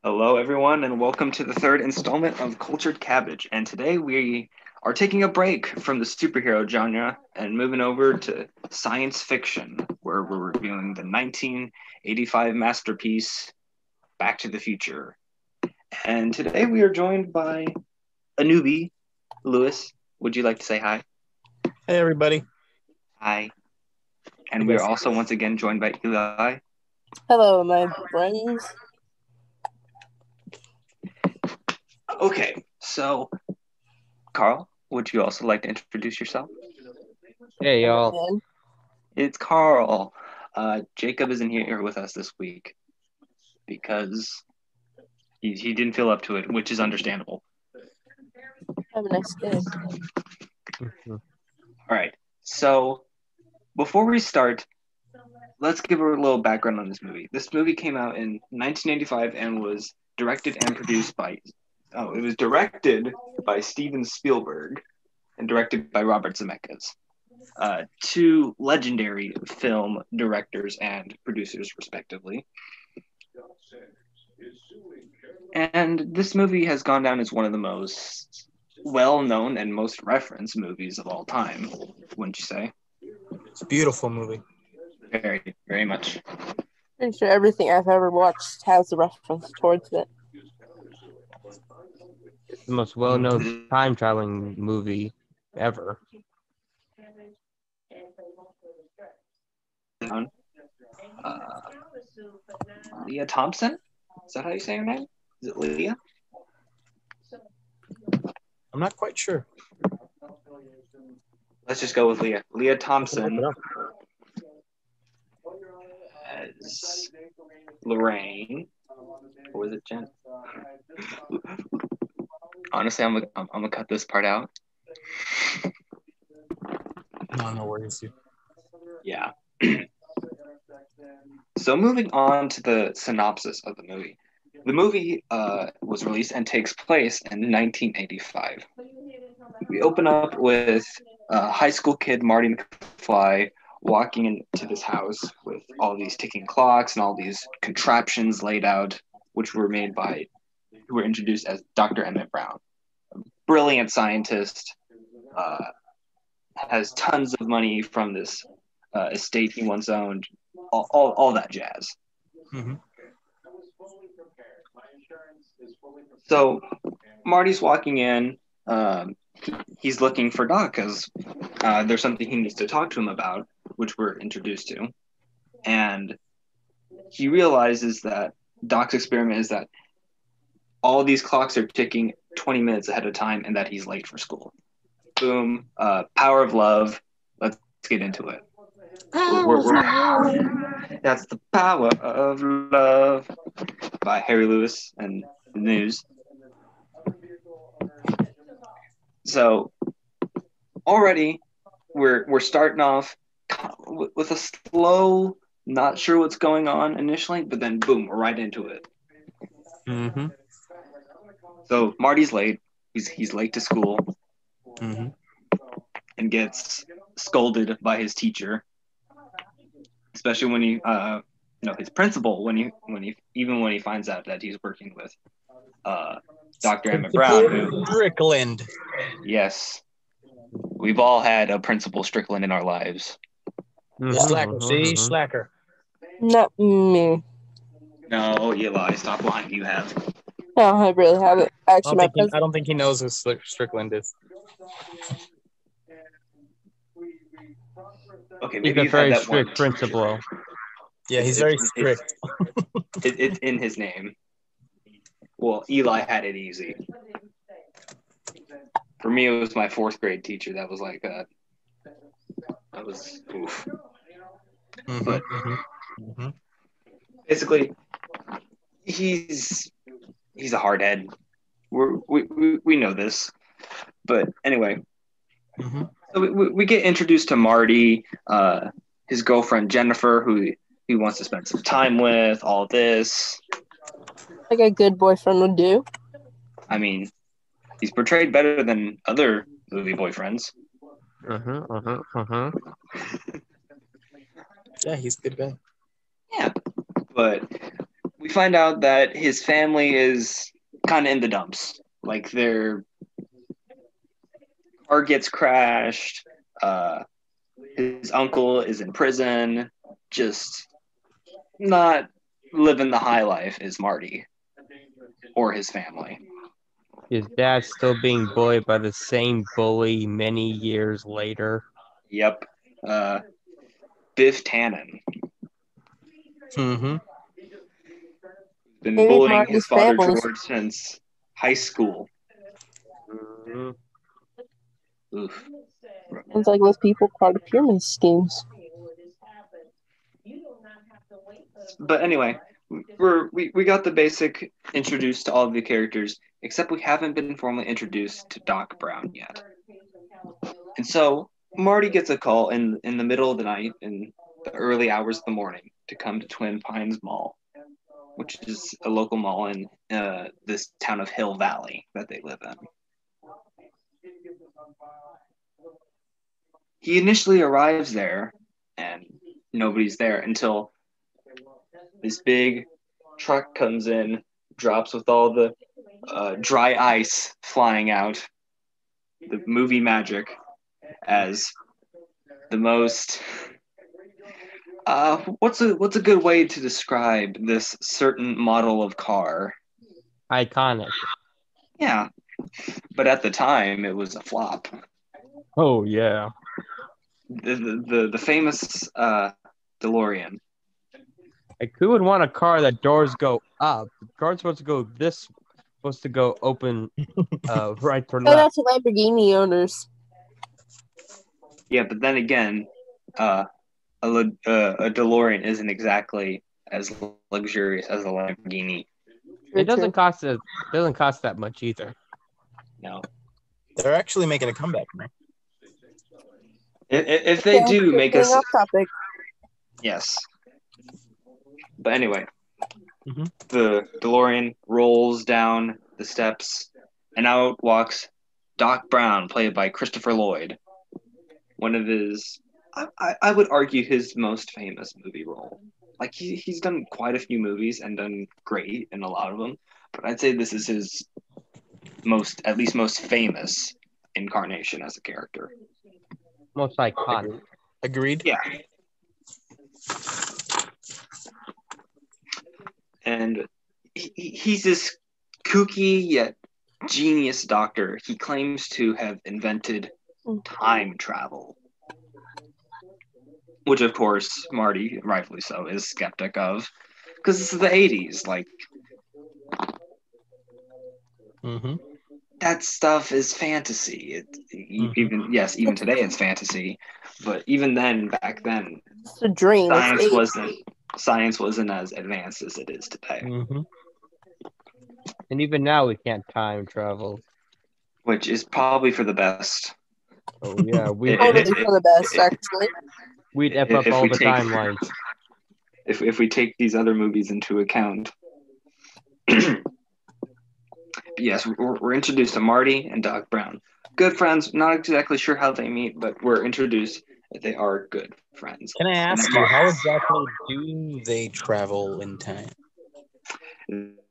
Hello, everyone, and welcome to the third installment of Cultured Cabbage. And today we are taking a break from the superhero genre and moving over to science fiction, where we're reviewing the 1985 masterpiece, Back to the Future. And today we are joined by a newbie, Lewis. Would you like to say hi? Hey, everybody. Hi. And we are also once again joined by Eli. Hello, my friends. Okay, so Carl, would you also like to introduce yourself? Hey, y'all. Man. It's Carl. Jacob isn't here with us this week because he didn't feel up to it, which is understandable. Have a nice day. All right. So before we start, let's give a little background on this movie. This movie came out in 1985 and was directed and produced by. It was directed by Steven Spielberg and directed by Robert Zemeckis. Two legendary film directors and producers, respectively. And this movie has gone down as one of the most well-known and most referenced movies of all time, wouldn't you say? It's a beautiful movie. Very, very much. Pretty sure everything I've ever watched has a reference towards it. It's the most well-known time-traveling movie ever. Leah Thompson? Is that how you say her name? Is it Leah? I'm not quite sure. Let's just go with Leah. Leah Thompson as Lorraine. Or was it Jen? Honestly, I'm gonna cut this part out. No worries. Yeah. So moving on to the synopsis of the movie. The movie was released and takes place in 1985. We open up with a high school kid, Marty McFly, walking into this house with all these ticking clocks and all these contraptions laid out, which were who were introduced as Dr. Emmett Brown. A brilliant scientist, has tons of money from this estate he once owned, all that jazz. Mm-hmm. So Marty's walking in. He's looking for Doc because there's something he needs to talk to him about, which we're introduced to. And he realizes that Doc's experiment is that all these clocks are ticking 20 minutes ahead of time and that he's late for school. Boom. Power of love. Let's get into it. That's the power of love by Harry Lewis and the News. So already we're starting off with a slow, not sure what's going on initially, but then boom, we're right into it. Mm-hmm. So Marty's late. He's late to school. Mm-hmm. And gets scolded by his teacher, especially when he his principal when he finds out that he's working with Dr. Emmett Brown. Strickland. Yes, we've all had a Principal Strickland in our lives. Slacker. See, slacker. Not me. No, Eli, stop lying. You have. No, I really haven't. Actually, I don't think he knows who Strickland is. Okay, He's maybe a you've had very that strict one. principal. Yeah, he's very strict. It's in his name. Well, Eli had it easy. For me, it was my fourth grade teacher that was like that. That was oof. Mm-hmm. But Mm-hmm. basically, he's a hardhead. We know this, but anyway. Mm-hmm. So we get introduced to Marty, his girlfriend Jennifer, who he wants to spend some time with. All this. Like a good boyfriend would do. I mean, he's portrayed better than other movie boyfriends. Yeah, he's a good guy. Yeah, but we we find out that his family is kind of in the dumps. Like their car gets crashed. His uncle is in prison. Just not living the high life is Marty or his family. His dad's still being bullied by the same bully many years later. Yep. Biff Tannen. Mm-hmm. Been Maybe bullying Marty's his father family's- George since high school. Mhm. Oof. Sounds like those people part of pyramid schemes. But anyway, we got the basic introduced to all of the characters, except we haven't been formally introduced to Doc Brown yet. And so Marty gets a call in the middle of the night, in the early hours of the morning, to come to Twin Pines Mall, which is a local mall in this town of Hill Valley that they live in. He initially arrives there, and nobody's there until this big truck comes in, drops with all the dry ice flying out, the movie magic, as the most what's a good way to describe this certain model of car? Iconic. Yeah, but at the time it was a flop. Oh yeah. The famous DeLorean. Like who would want a car that doors go up? The car's supposed to go supposed to go open right or Shout out left. to Lamborghini owners. Yeah, but then again, a DeLorean isn't exactly as luxurious as a Lamborghini. It doesn't cost that much either. No, They're actually making a comeback now. if they do make us, off topic. yes. But anyway, Mhm. the DeLorean rolls down the steps, and out walks Doc Brown, played by Christopher Lloyd. One of his, I would argue, his most famous movie role. Like he's done quite a few movies and done great in a lot of them, but I'd say this is his most famous incarnation as a character. Most iconic. Agreed. Yeah. And he's this kooky yet genius doctor. He claims to have invented time travel, which of course Marty, rightfully so, is skeptic of, because this is the 80s. Like Mm-hmm. that stuff is fantasy. Even today it's fantasy, but even then, back then, It's a dream. science wasn't as advanced as it is today. Mm-hmm. And even now we can't time travel. Which is probably for the best. Oh yeah, Totally for the best, actually. we'd F up If all we the take- timelines. If we take these other movies into account. Yes, we're introduced to Marty and Doc Brown. Good friends. Not exactly sure how they meet, but we're introduced that they are good friends. Can I ask you, how exactly do they travel in time?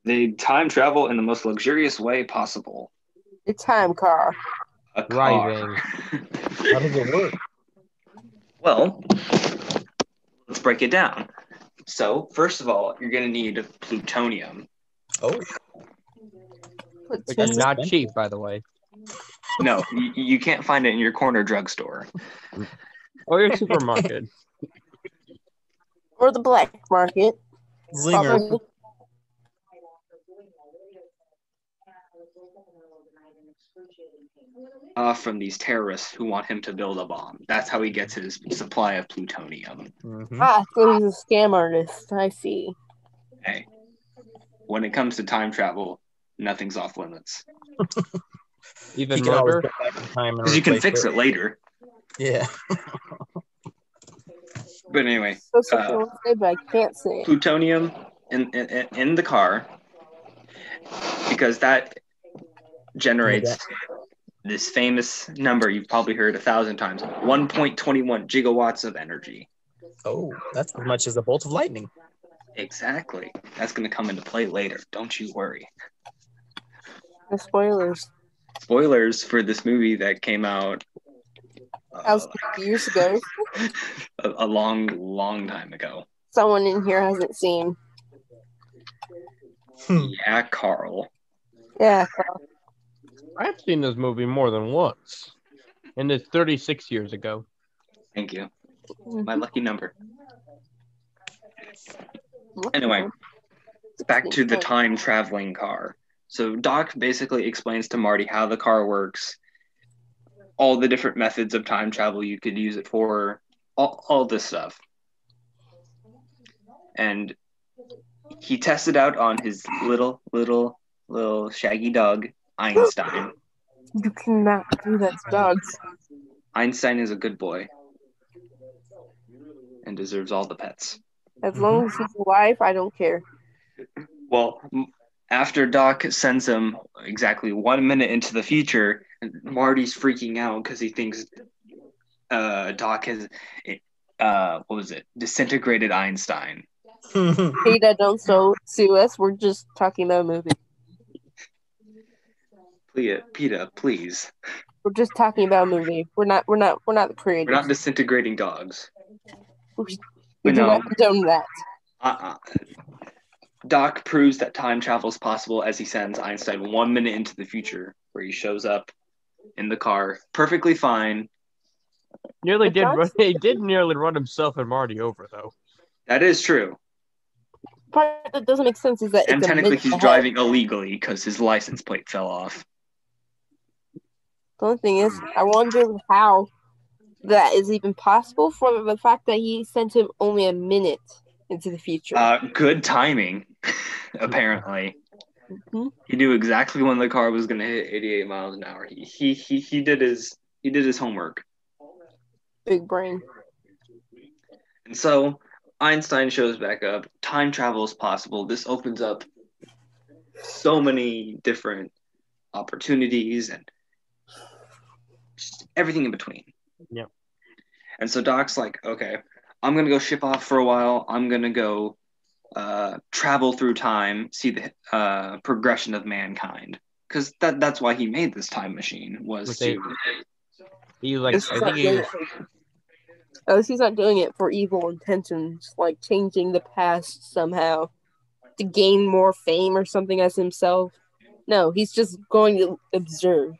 They time travel in the most luxurious way possible. A time car. A car. Driving. How does it work? Well, let's break it down. So, first of all, you're going to need plutonium. Oh, Which is not cheap, by the way. No, you can't find it in your corner drugstore. Or your supermarket. Or the black market. zinger. Probably. From these terrorists who want him to build a bomb. That's how he gets his supply of plutonium. Mm-hmm. Ah, so he's a scam artist. I see. Hey, when it comes to time travel, nothing's off limits. Even You can always murder. go back in time and Because you can replace fix it later. Yeah. But anyway, So something I want to say, but I can't say it. plutonium in the car, because that generates this famous number you've probably heard 1,000 times, 1.21 gigawatts of energy. Oh, that's as much as a bolt of lightning. Exactly. That's going to come into play later. Don't you worry. No spoilers. Spoilers for this movie that came out That was years ago. a long, long time ago. Someone in here hasn't seen. Yeah, Carl. Yeah, Carl. I've seen this movie more than once, and it's 36 years ago. Thank you. Mhm. My lucky number. Anyway, back to the time traveling car. So Doc basically explains to Marty how the car works, all the different methods of time travel you could use it for, all this stuff. And he tested out on his little shaggy dog, Einstein. You cannot do that to dogs. Einstein is a good boy and deserves all the pets. As long as he's alive, I don't care. Well, after Doc sends him exactly 1 minute into the future, Marty's freaking out because he thinks Doc has, disintegrated Einstein. Peter, don't sue us. We're just talking about a movie. PETA, please. We're just talking about a movie. We're not the creators. We're not disintegrating dogs. We do not condone that. Doc proves that time travel is possible as he sends Einstein 1 minute into the future, where he shows up in the car, perfectly fine. He did nearly run himself and Marty over, though. That is true. The part that doesn't make sense is that And it's technically a he's driving illegally because his license plate fell off. The only thing is, I wonder how that is even possible for the fact that he sent him only a minute into the future. Good timing, apparently. Mm-hmm. He knew exactly when the car was going to hit 88 miles an hour. He did his homework. Big brain. And so Einstein shows back up. Time travel is possible. This opens up so many different opportunities and just everything in between. Yeah. And so Doc's like, okay, I'm going to go ship off for a while. I'm going to go travel through time, see the progression of mankind. Because that's why he made this time machine, was to... He's not doing it for evil intentions, like changing the past somehow to gain more fame or something as himself. No, he's just going to observe.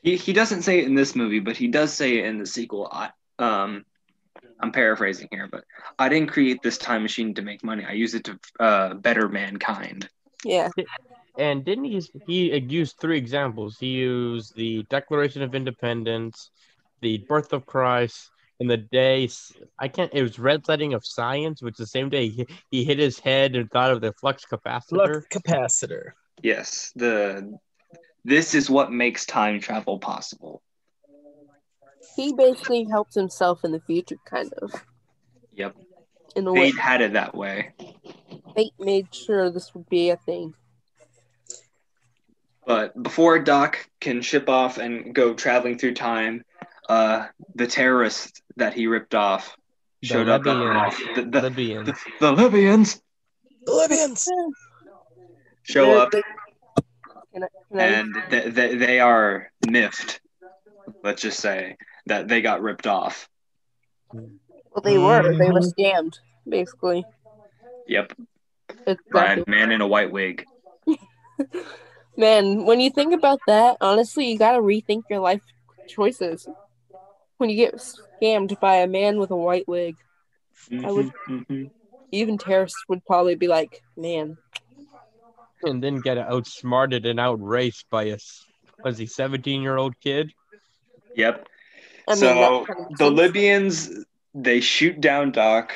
He doesn't say it in this movie, but he does say it in the sequel. I'm paraphrasing here, but I didn't create this time machine to make money. I use it to better mankind. Yeah. And didn't he used 3 examples? He used the Declaration of Independence, the birth of Christ, and the day it was red lighting of science, which the same day he hit his head and thought of the flux capacitor. Yes, this is what makes time travel possible. He basically helps himself in the future, kind of. Yep. In a way. Fate had it that way. Fate made sure this would be a thing. But before Doc can ship off and go traveling through time, the terrorists that he ripped off showed up. The Libyans show up, and they are miffed. Let's just say that they got ripped off. Well, they were scammed, basically. Yep. Exactly. By a man in a white wig. Man, when you think about that, honestly, you gotta rethink your life choices. When you get scammed by a man with a white wig, even terrorists would probably be like, man. And then get outsmarted and outraced by a 17-year-old kid. Yep. So the Libyans, they shoot down Doc.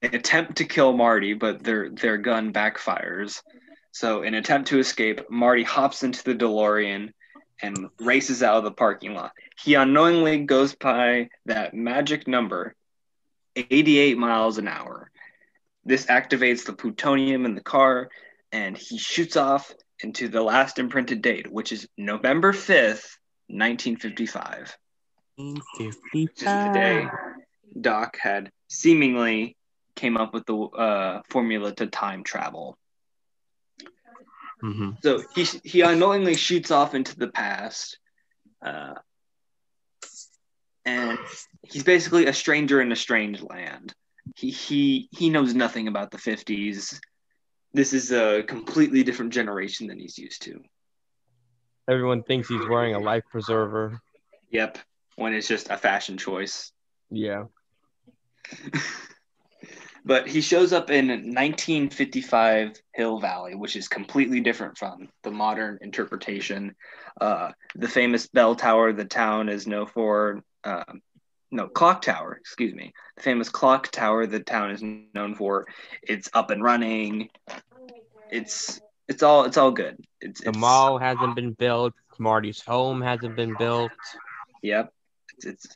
They attempt to kill Marty, but their gun backfires. So in an attempt to escape, Marty hops into the DeLorean and races out of the parking lot. He unknowingly goes by that magic number, 88 miles an hour. This activates the plutonium in the car, and he shoots off into the last imprinted date, which is November 5th, 1955. 1955. Which is the day Doc had seemingly came up with the formula to time travel. Mm-hmm. So he unknowingly shoots off into the past, and he's basically a stranger in a strange land. He knows nothing about the 50s. This is a completely different generation than he's used to. Everyone thinks he's wearing a life preserver. Yep, when it's just a fashion choice. Yeah. But he shows up in 1955 Hill Valley, which is completely different from the modern interpretation. The famous bell tower the town is known for, clock tower, excuse me. The famous clock tower the town is known for. It's up and running. It's all good. The mall hasn't been built. Marty's home hasn't been built. Yep. It's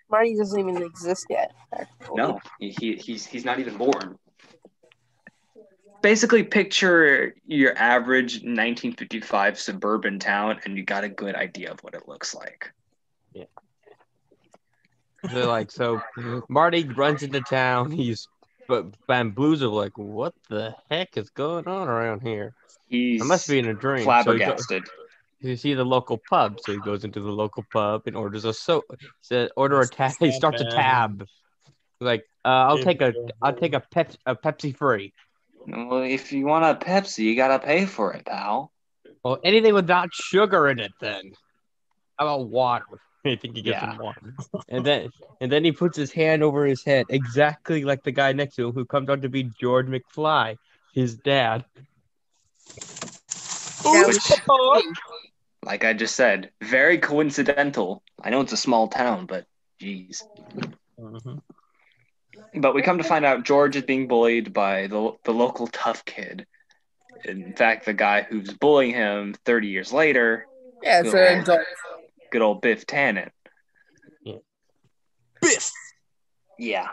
Marty doesn't even exist yet. Actually. No, he's not even born. Basically, picture your average 1955 suburban town, and you got a good idea of what it looks like. Yeah. So Marty runs into town. He's bamboozled. Like, what the heck is going on around here? He's I must be in a dream. flabbergasted. So you see the local pub, so he goes into the local pub and orders a order a tab. He starts a tab. Like, I'll take a Pepsi free. Well, if you want a Pepsi, you gotta pay for it, pal. Well, anything without sugar in it, then. How about water? I think he gets some water. And then he puts his hand over his head, exactly like the guy next to him, who comes out to be George McFly, his dad. Which, like I just said, very coincidental. I know it's a small town, but geez. Mm-hmm. But we come to find out George is being bullied by the local tough kid. In fact, the guy who's bullying him 30 years later. Yeah, it's an adult. Good old Biff Tannen. Yeah. Biff! Yeah.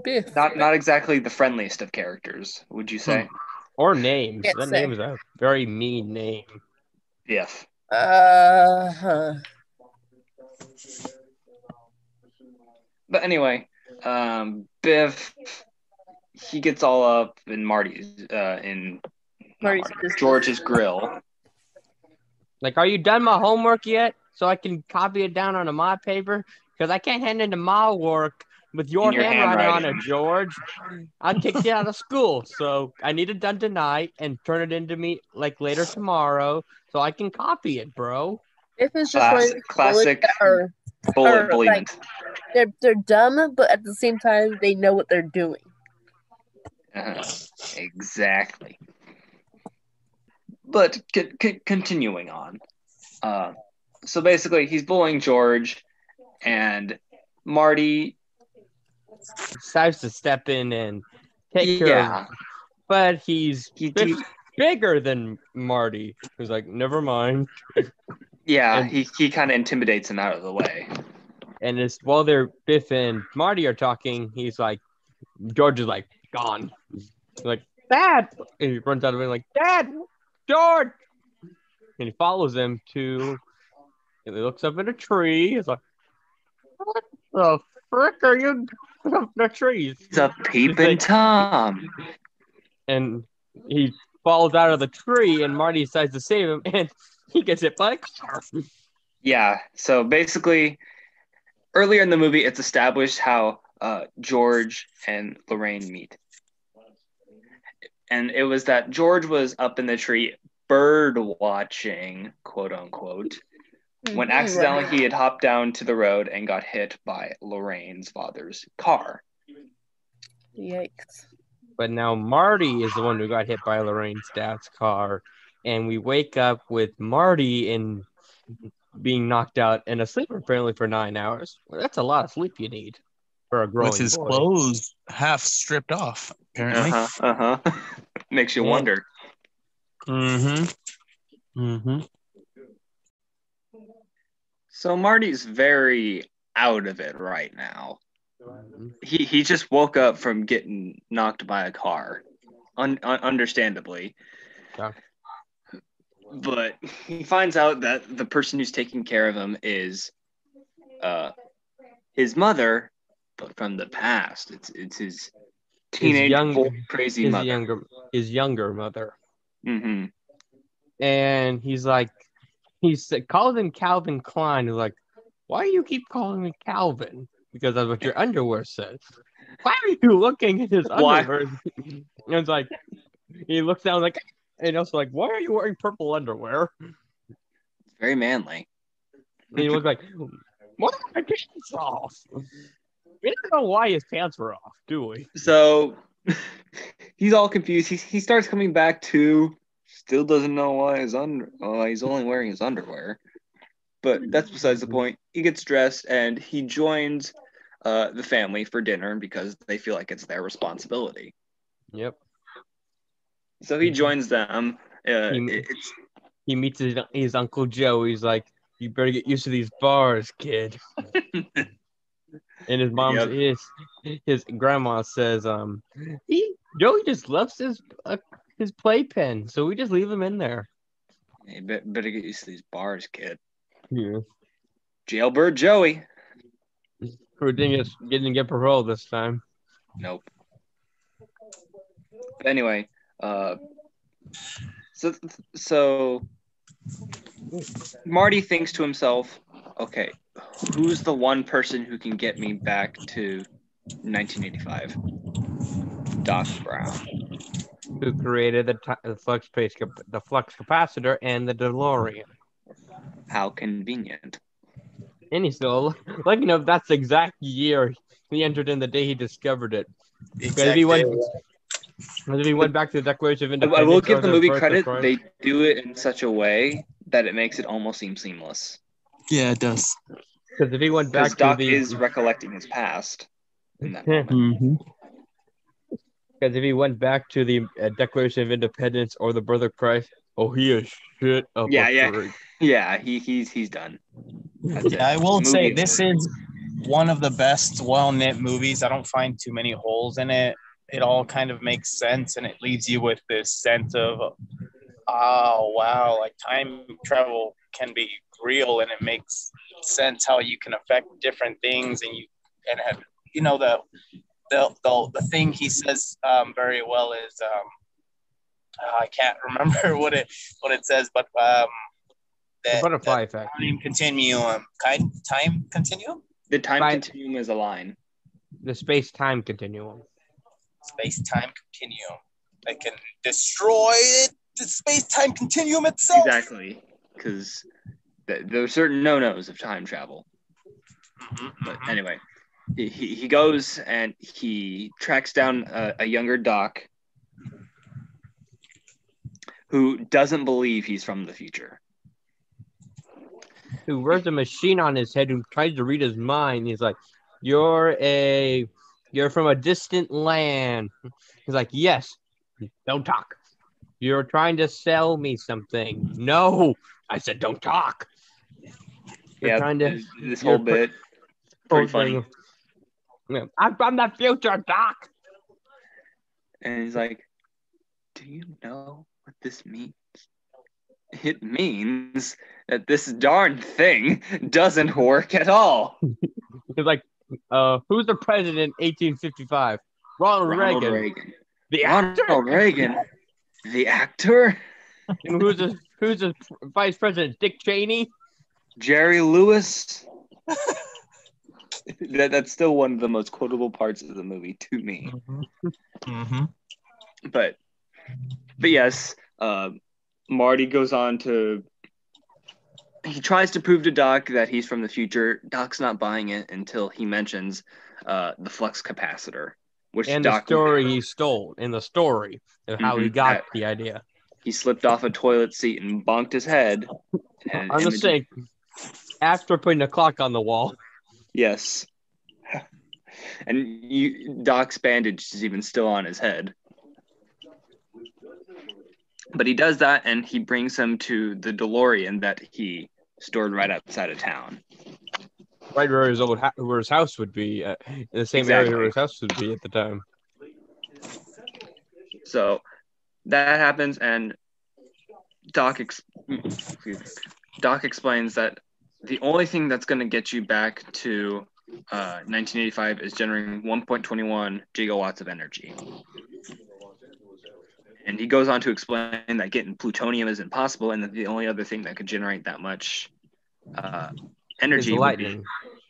Biff. Not exactly the friendliest of characters, would you say? Or names. Can't That say. name is a very mean name. Biff. Huh. But anyway, Biff, he gets all up in George's grill. Like, are you done my homework yet? So I can copy it down onto my paper? Because I can't hand into my work with your handwriting on it, George. I kicked you out of school, so I need it done tonight and turn it into me like later tomorrow so I can copy it, bro. Biff is just classic bullying. Like, they're dumb, but at the same time, they know what they're doing. Exactly. But continuing on. So basically, he's bullying George, and Marty decides to step in and take care of him. But he's bigger than Marty. Who's like, never mind. Yeah, and he kind of intimidates him out of the way. And it's while Biff and Marty are talking, he's like, George is like, gone. He's like, Dad! And he runs out of it like, Dad! George! And he follows them and he looks up at a tree. He's like, what the frick are you doing up in the trees? It's a peeping Tom. And he falls out of the tree, and Marty decides to save him, and he gets hit by a car. Yeah, so basically, earlier in the movie, it's established how George and Lorraine meet. And it was that George was up in the tree bird watching, quote unquote, when accidentally he had hopped down to the road and got hit by Lorraine's father's car. Yikes. But now Marty is the one who got hit by Lorraine's dad's car, and we wake up with Marty being knocked out and asleep apparently for 9 hours. Well, that's a lot of sleep you need for a growing with his boy. Clothes half stripped off, apparently. Makes you wonder. So Marty's very out of it right now. He just woke up from getting knocked by a car, understandably. Yeah. But he finds out that the person who's taking care of him is his mother, but from the past. It's teenage young- boy crazy his mother. younger mother. Mm-hmm. And he calls him Calvin Klein. He's like, why do you keep calling me Calvin? Because that's what your underwear says. Why are you looking at his Why? underwear? And it's like, he looks down like, and also like, why are you wearing purple underwear? It's very manly. And he looks like, what are my pants off? We don't know why his pants were off, do we? So he's all confused. He starts coming back to. Still doesn't know why he's only wearing his underwear. But that's besides the point. He gets dressed and he joins the family for dinner because they feel like it's their responsibility. Yep. So he joins them. He meets his Uncle Joe. He's like, you better get used to these bars, kid. And his mom's his grandma says, Joey just loves his playpen, so we just leave him in there. You better get used to these bars, kid. Yeah. Jailbird Joey. Who didn't get parole this time. Nope. But anyway, so Marty thinks to himself, okay, who's the one person who can get me back to 1985? Doc Brown. Who created the flux capacitor and the DeLorean. How convenient. And he's still like, that's the exact year he entered in, the day he discovered it. Because if he went back to the Declaration of Independence, I will give the movie Birth of credit. Christ, They do it in such a way that it makes it almost seem seamless. Yeah, it does. because if he went back Because to Doc the is recollecting his past in that moment. Mm-hmm. Because if he went back to the Declaration of Independence or the Birth of Christ, he is shit up a tree. Yeah, he's done. That's it. I will say Movie this over. is one of the best well-knit movies. I don't find too many holes in it. It all kind of makes sense, and it leaves you with this sense of, oh, wow, like time travel can be real, and it makes sense how you can affect different things, and the thing he says very well is I can't remember what it says, but The butterfly effect. Time continuum. Time continuum? The time continuum is a line. The space-time continuum. Space-time continuum. They can destroy the space-time continuum itself. Exactly, because there are certain no-nos of time travel. Mm-hmm, But anyway, he goes and he tracks down a younger Doc who doesn't believe he's from the future. Who wears a machine on his head, who tries to read his mind. He's like, you're from a distant land. He's like, yes, don't talk. You're trying to sell me something. No, I said don't talk. You're trying to this whole bit pretty funny. I'm from the future, Doc. And he's like, do you know what this means? It means that this darn thing doesn't work at all. He's like, who's the president in 1855? Ronald Reagan. The actor? Ronald Reagan. The actor? And who's the vice president? Dick Cheney? Jerry Lewis? That's still one of the most quotable parts of the movie to me. Mm-hmm. But yes, Marty goes on to... He tries to prove to Doc that he's from the future. Doc's not buying it until he mentions the flux capacitor. Which and Doc, the story he stole, in the story of how he got the idea. He slipped off a toilet seat and bonked his head. On the sink, after putting a clock on the wall. Yes. And Doc's bandage is even still on his head. But he does that, and he brings him to the DeLorean that he stored right outside of town. Right where his house would be, in the same area where his house would be at the time. So that happens, and Doc explains that the only thing that's going to get you back to 1985 is generating 1.21 gigawatts of energy. And he goes on to explain that getting plutonium is impossible, and that the only other thing that could generate that much energy Is would be lightning.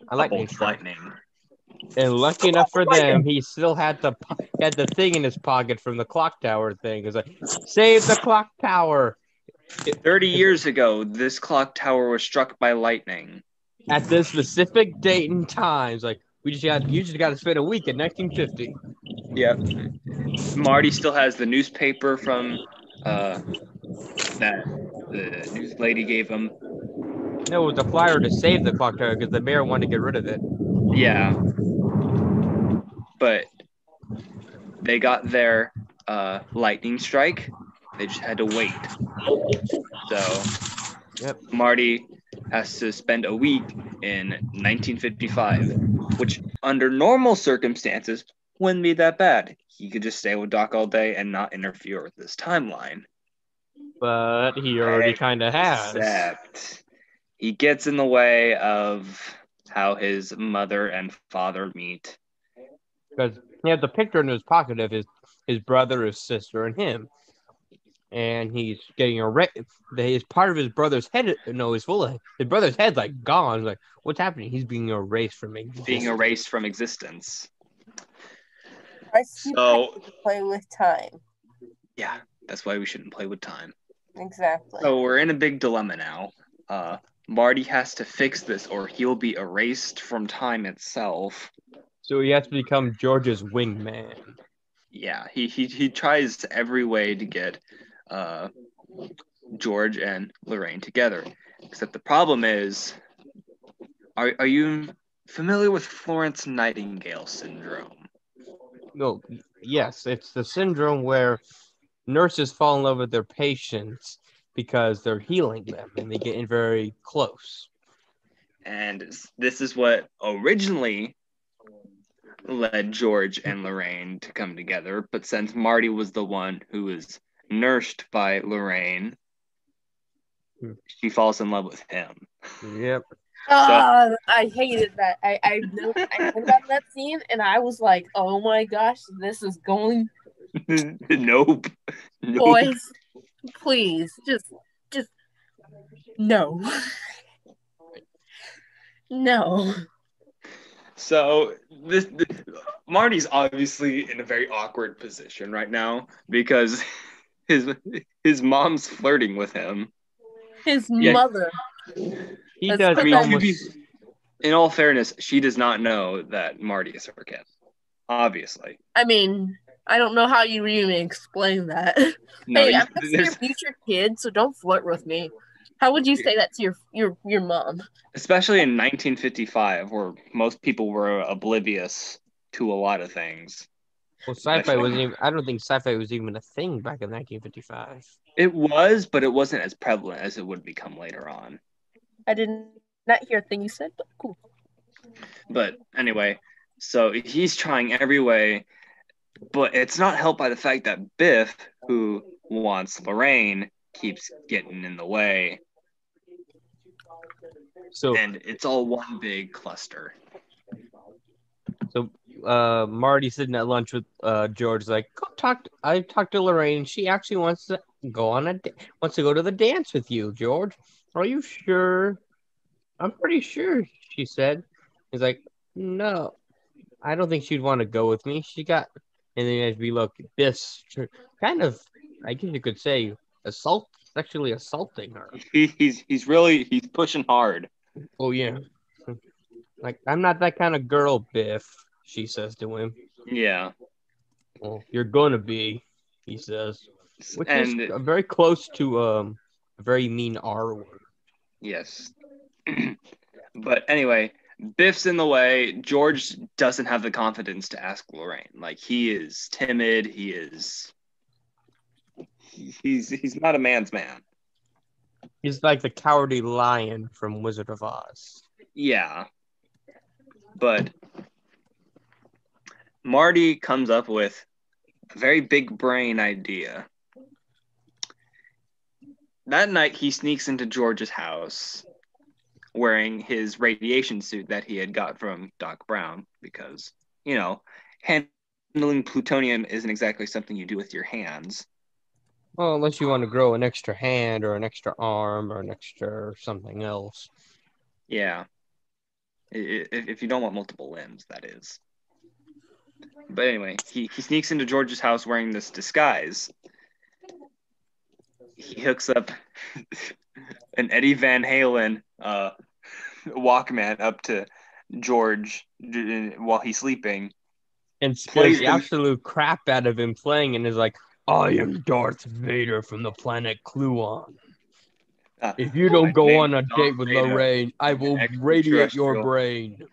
A a lightning bolt of strike. lightning. And lucky enough for them, he still had the thing in his pocket from the clock tower thing. It's like, save the clock tower. 30 years ago, this clock tower was struck by lightning. At this specific date and time. It's like, you just got to spend a week in 1950. Yep. Marty still has the newspaper from that the news lady gave him. No, it was a flyer to save the clock tower because the mayor wanted to get rid of it. Yeah. But they got their lightning strike. They just had to wait. So Yep. Marty has to spend a week in 1955, which under normal circumstances wouldn't be that bad. He could just stay with Doc all day and not interfere with this timeline. But he already kind of has. Except he gets in the way of how his mother and father meet. Because he had the picture in his pocket of his brother, his sister, and him. And he's getting his part of his brother's head. No, his brother's head's like gone. Like, what's happening? He's being erased from existence. I see So play with time. Yeah, that's why we shouldn't play with time. Exactly. So we're in a big dilemma now. Marty has to fix this, or he'll be erased from time itself. So he has to become George's wingman. Yeah, he tries every way to get George and Lorraine together. Except the problem is, are you familiar with Florence Nightingale syndrome? No, yes, it's the syndrome where nurses fall in love with their patients because they're healing them and they get in very close. And this is what originally led George and Lorraine to come together. But since Marty was the one who was nursed by Lorraine, she falls in love with him. Yep. I hated that. I know about that scene, and I was like, "Oh my gosh, this is going." Nope. Boys, please, just no, no. So this Marty's obviously in a very awkward position right now because his mom's flirting with him. His mother. He does. In all fairness, she does not know that Marty is her kid. Obviously. I mean, I don't know how you even explain that. No, hey, I'm just your future kid, so don't flirt with me. How would you say that to your mom? Especially in 1955, where most people were oblivious to a lot of things. Well, sci-fi wasn't even. I don't think sci-fi was even a thing back in 1955. It was, but it wasn't as prevalent as it would become later on. I did not hear a thing you said, but cool. But anyway, so he's trying every way, but it's not helped by the fact that Biff, who wants Lorraine, keeps getting in the way. And it's all one big cluster. So Marty sitting at lunch with George, like, I talked to Lorraine. She actually wants to go to the dance with you, George. Are you sure? I'm pretty sure, she said. He's like, no, I don't think she'd want to go with me. And then as we look, this kind of, I guess you could say, sexually assaulting her. He's pushing hard. Oh yeah. Like, I'm not that kind of girl, Biff, she says to him. Yeah. Well, you're gonna be, he says. Which is very close to a very mean R word. Yes. But anyway, Biff's in the way. George doesn't have the confidence to ask Lorraine. Like, he is timid. He's not a man's man. He's like the cowardly lion from Wizard of Oz. Yeah. But Marty comes up with a very big brain idea. That night, he sneaks into George's house, wearing his radiation suit that he had got from Doc Brown because, handling plutonium isn't exactly something you do with your hands. Well, unless you want to grow an extra hand or an extra arm or an extra something else. Yeah. If you don't want multiple limbs, that is. But anyway, he sneaks into George's house wearing this disguise. He hooks up an Eddie Van Halen Walkman up to George while he's sleeping. And scares the absolute crap out of him playing and is like, I am Darth Vader from the planet Kluon. If you don't go on a date with Lorraine, I will radiate your brain.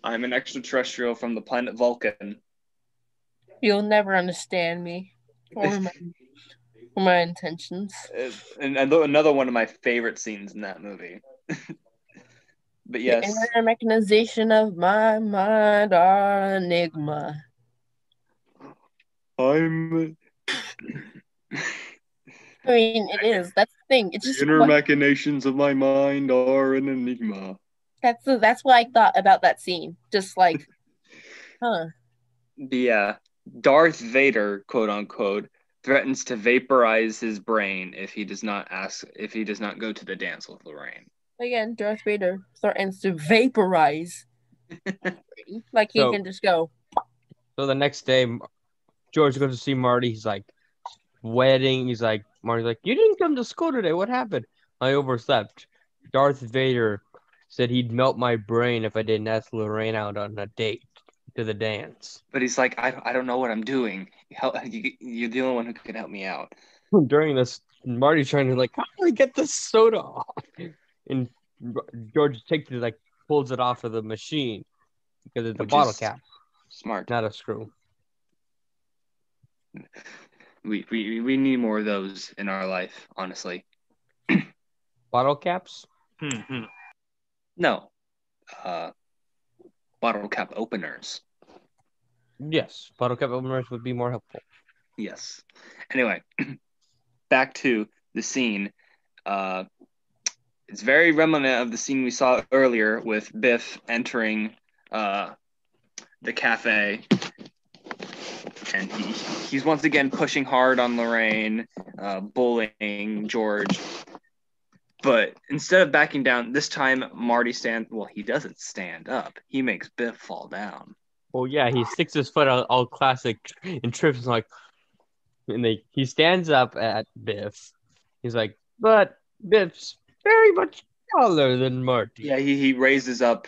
I'm an extraterrestrial from the planet Vulcan. You'll never understand me or my intentions. And another one of my favorite scenes in that movie. But yes. The inner mechanization of my mind are enigma. I mean, it is. That's the thing. It's just the inner machinations of my mind are an enigma. That's what I thought about that scene. Just like, huh. Yeah. Darth Vader, quote unquote, threatens to vaporize his brain if he does not go to the dance with Lorraine. Again, Darth Vader threatens to vaporize. Like he can just go. So the next day, George goes to see Marty. He's like, wedding. He's like, Marty's like, you didn't come to school today. What happened? I overslept. Darth Vader said he'd melt my brain if I didn't ask Lorraine out on a date to the dance. But he's like, I don't know what I'm doing. You're the only one who can help me out. During this, Marty's trying to like, how do I get this soda off? And George pulls it off of the machine because it's a bottle cap. Smart. Not a screw. We need more of those in our life, honestly. Bottle caps? No. Bottle cap openers. Yes, bottle cap openers would be more helpful. Yes. Anyway, back to the scene. It's very reminiscent of the scene we saw earlier with Biff entering the cafe. And he's once again pushing hard on Lorraine, bullying George. But instead of backing down, this time Marty he doesn't stand up. He makes Biff fall down. Well, yeah, he sticks his foot out all classic and trips he stands up at Biff. He's like, but Biff's very much taller than Marty. Yeah, he raises up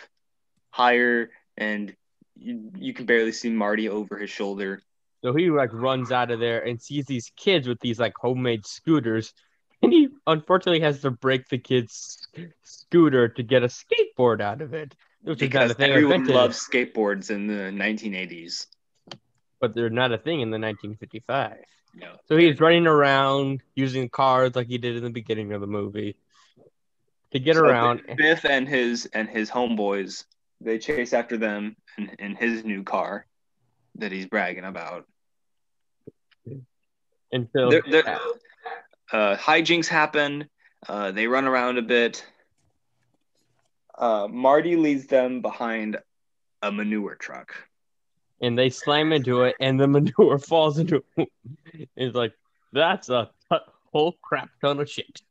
higher and you can barely see Marty over his shoulder. So he runs out of there and sees these kids with these homemade scooters. And he unfortunately has to break the kid's scooter to get a skateboard out of it. Which because is not a thing everyone loves skateboards in the 1980s. But they're not a thing in the 1955. No. So he's running around using cars like he did in the beginning of the movie to get around. Biff and his homeboys, they chase after them in his new car that he's bragging about. Until hijinks happen. They run around a bit. Marty leads them behind a manure truck. And they slam into it, and the manure falls into it. It's like, that's a whole crap ton of shit.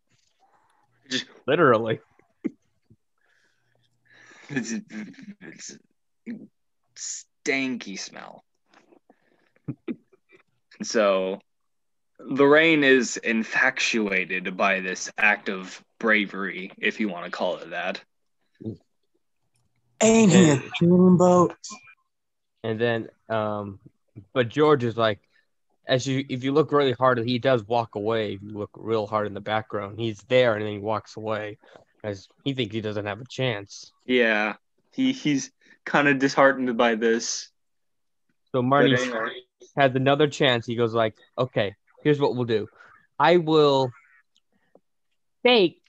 Literally. It's stanky smell. So Lorraine is infatuated by this act of bravery, if you want to call it that. Ain't he a dreamboat? And then, but George is like, if you look really hard, he does walk away. If you look real hard in the background, he's there and then he walks away as he thinks he doesn't have a chance. Yeah, he's kind of disheartened by this. So Marty has another chance. He goes like, okay, here's what we'll do. I will fake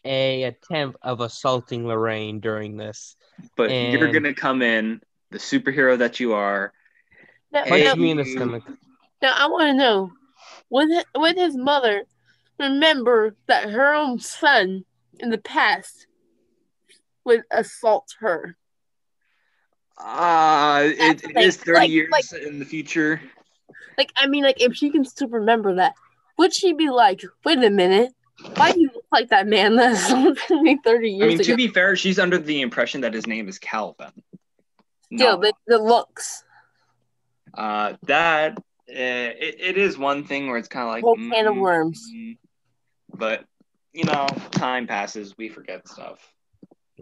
a attempt of assaulting Lorraine during this. But you're going to come in, the superhero that you are. Punch me in the stomach. Now, I want to know, would his mother remember that her own son in the past would assault her? It is 30 years in the future. Like, I mean, like, if she can still remember that, would she be like, wait a minute, why do you look like that man that assaulted me 30 years ago? To be fair, she's under the impression that his name is Calvin. Still, the looks. It is one thing where it's kind of like whole can of worms. But time passes, we forget stuff.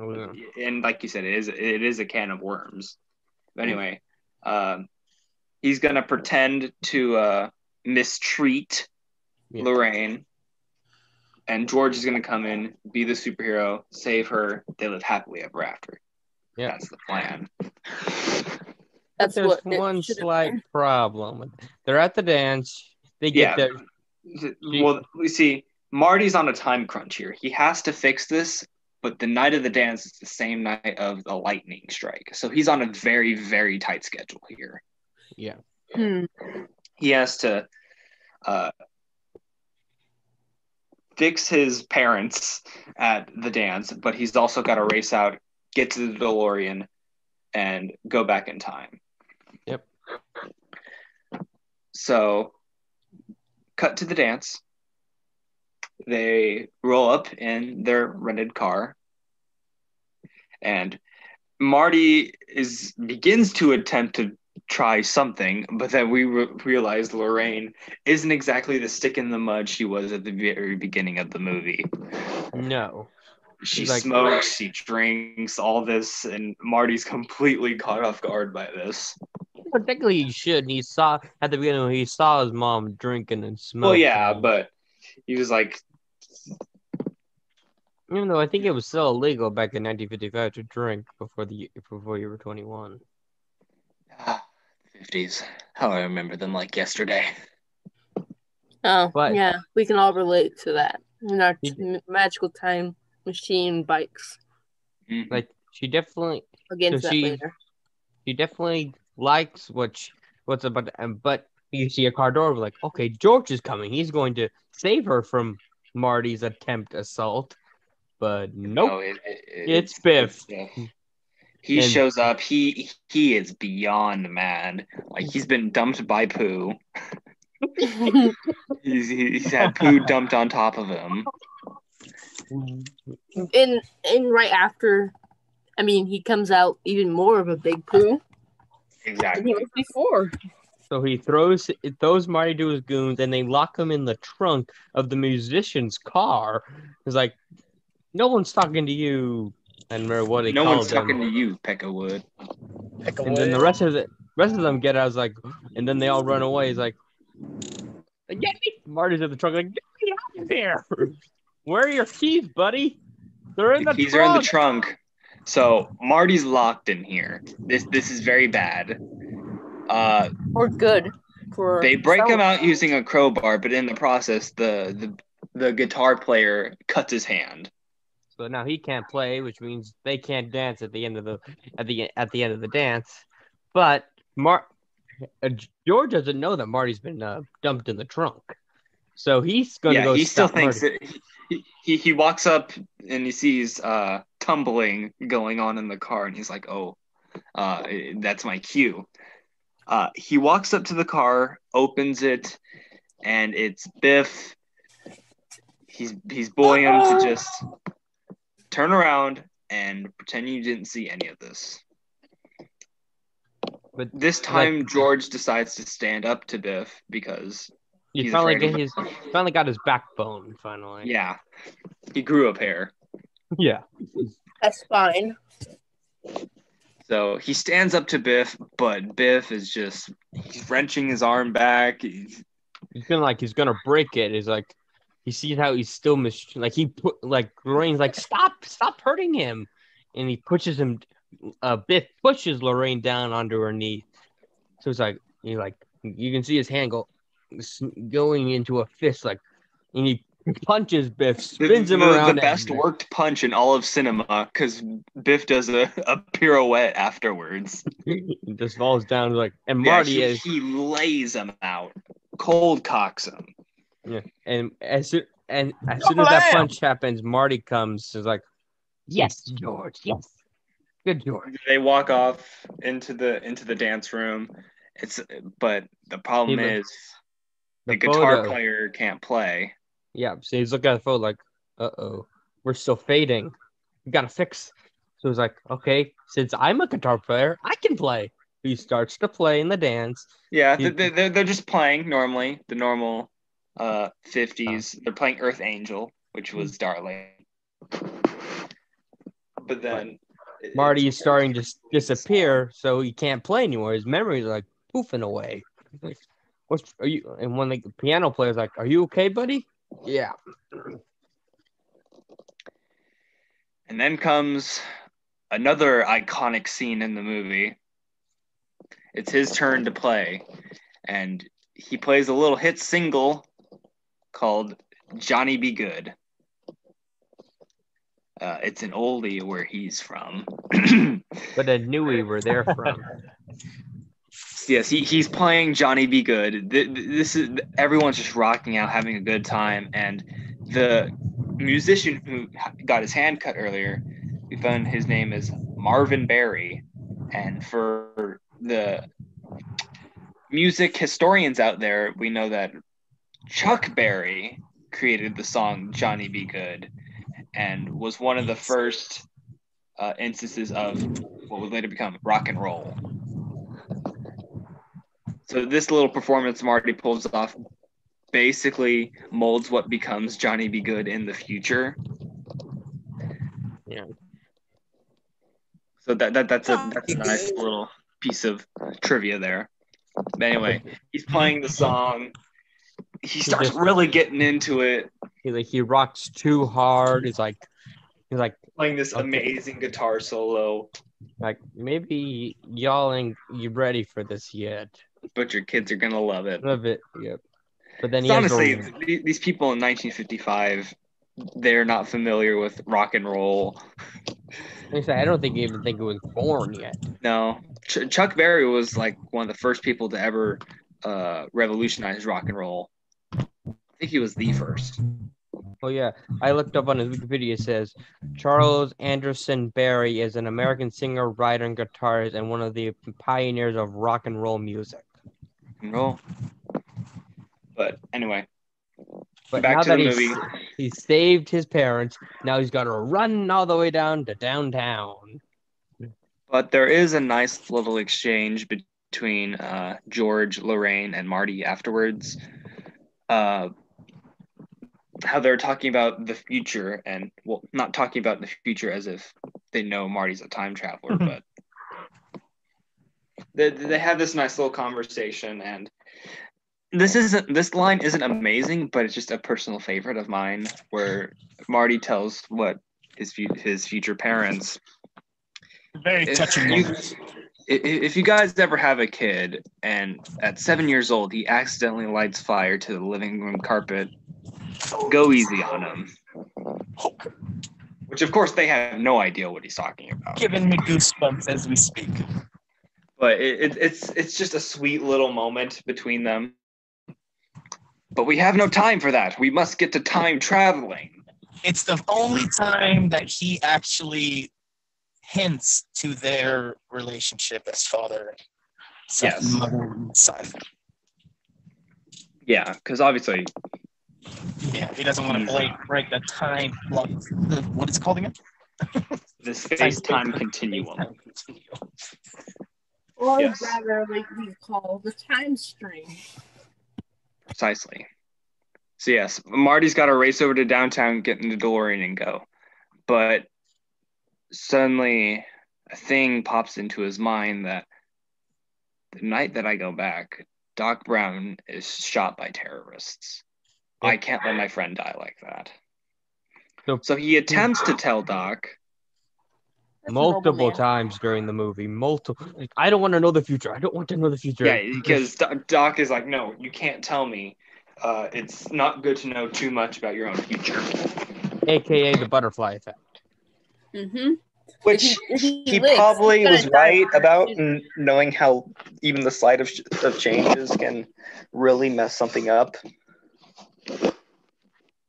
Oh, yeah. And like you said, it is a can of worms. But anyway, he's gonna pretend to mistreat Lorraine, and George is gonna come in, be the superhero, save her. They live happily ever after. Yeah, that's the plan. But there's one slight problem. They're at the dance. They get there. Well, we see Marty's on a time crunch here. He has to fix this, but the night of the dance is the same night of the lightning strike. So he's on a very, very tight schedule here. Yeah. He has to fix his parents at the dance, but he's also got to race out, get to the DeLorean, and go back in time. Yep. So, cut to the dance. They roll up in their rented car, and Marty begins to attempt to try something, but then we realize Lorraine isn't exactly the stick in the mud she was at the very beginning of the movie. No. She smokes, she drinks, all this, and Marty's completely caught off guard by this. Particularly he should. He saw at the beginning when he saw his mom drinking and smoking. Well, yeah, but he was like, even though I think it was still illegal back in 1955 to drink before you were 21. 50s. How I remember them like yesterday. Oh, but, yeah, we can all relate to that in our magical time machine bikes. Like she definitely against that later. She definitely likes what's about, but you see a car door like, okay, George is coming. He's going to save her from Marty's attempt assault. But nope, no, it's Biff. He shows up. He is beyond mad. Like he's been dumped by poo. he's had poo dumped on top of him. And right after, I mean, he comes out even more of a big poo. Exactly. Than he was before. So he throws Marty to his goons, and they lock him in the trunk of the musician's car. It's like, no one's talking to you. And what he no one's talking to you, Peckerwood. And then the rest of them get out. I was like, and then they all run away. He's like, get me! Marty's in the trunk. Like, get me out of here! Where are your keys, buddy? They're in the trunk. Keys are in the trunk. So Marty's locked in here. This is very bad. Or good. They break him out using a crowbar, but in the process, the guitar player cuts his hand. So now he can't play, which means they can't dance at the end of the dance. But George doesn't know that Marty's been dumped in the trunk, so he's going to go. He still thinks that he walks up and he sees tumbling going on in the car, and he's like, "Oh, that's my cue." He walks up to the car, opens it, and it's Biff. He's bullying him to just turn around and pretend you didn't see any of this. But this time, George decides to stand up to Biff because he finally got his backbone. Finally, yeah, he grew a pair. Yeah, that's fine. So he stands up to Biff, but Biff is he's wrenching his arm back. He's gonna break it. He's like, he sees how he's still Lorraine's like, stop hurting him, and he pushes him. Biff pushes Lorraine down onto her knee. So it's like you can see his hand going into a fist, and he punches Biff, spins him around. The best worked punch in all of cinema, because Biff does a pirouette afterwards. He just falls down and Marty he lays him out, cold cocks him. Yeah, and as soon as that punch happens, Marty comes. Is like, Yes, George. Yes. Good George. They walk off into the dance room. But the problem is the guitar player can't play. Yeah, so he's looking at the phone like, uh-oh, we're still fading. We gotta fix. So he's like, okay, since I'm a guitar player, I can play. He starts to play in the dance. Yeah, they're just playing normally, the normal 50s. They're playing Earth Angel, which was Darling. But then Marty is starting to disappear, so he can't play anymore. His memories are like poofing away. Like, "What's are you?" And when the piano player's like, "Are you okay, buddy?" Yeah. And then comes another iconic scene in the movie. It's his turn to play, and he plays a little hit single called "Johnny Be Good." It's an oldie where he's from. But a newie where they're from. Yes, he's playing Johnny Be Good. This is everyone's just rocking out, having a good time, and the musician who got his hand cut earlier, we found his name is Marvin Berry, and for the music historians out there, we know that Chuck Berry created the song Johnny Be Good and was one of the first instances of what would later become rock and roll. So this little performance Marty pulls off basically molds what becomes Johnny Be Good in the future. Yeah. So that's a nice little piece of trivia there. But anyway, he's playing the song. He starts really getting into it. He rocks too hard. He's like playing this amazing guitar solo. Like, maybe y'all ain't ready for this yet. But your kids are gonna love it. Love it, yep. But then honestly, these people in 1955, they're not familiar with rock and roll. I don't think even think it was born yet. No, Chuck Berry was like one of the first people to ever revolutionize rock and roll. I think he was the first. Oh yeah, I looked up on his Wikipedia. It says Charles Anderson Berry is an American singer, writer, and guitarist, and one of the pioneers of rock and roll music. Roll. But anyway, but back now to that the movie. He saved his parents. Now he's got to run all the way down to downtown. But there is a nice little exchange between George, Lorraine, and Marty afterwards. How they're talking about the future, and well, not talking about the future as if they know Marty's a time traveler, but they have this nice little conversation, and this line isn't amazing, but it's just a personal favorite of mine, where Marty tells what his future parents. Very touching. If you guys ever have a kid, and at 7 years old he accidentally lights fire to the living room carpet, go easy on him. Which, of course, they have no idea what he's talking about. Giving me goosebumps as we speak. But it's just a sweet little moment between them. But we have no time for that. We must get to time traveling. It's the only time that he actually hints to their relationship as father and mother and son. Yeah, because obviously... Yeah, he doesn't want to break the time. What is it called again? The space-time continuum. Or rather, like we call the time stream. Precisely. So yes, Marty's got to race over to downtown, get in the DeLorean, and go. But suddenly, a thing pops into his mind that the night that I go back, Doc Brown is shot by terrorists. I can't let my friend die like that. So he attempts to tell Doc. Multiple times during the movie. I don't want to know the future. I don't want to know the future. Yeah, because Doc is like, no, you can't tell me. It's not good to know too much about your own future. AKA the butterfly effect. Mm-hmm. Which he probably was right about, knowing how even the slight of changes can really mess something up.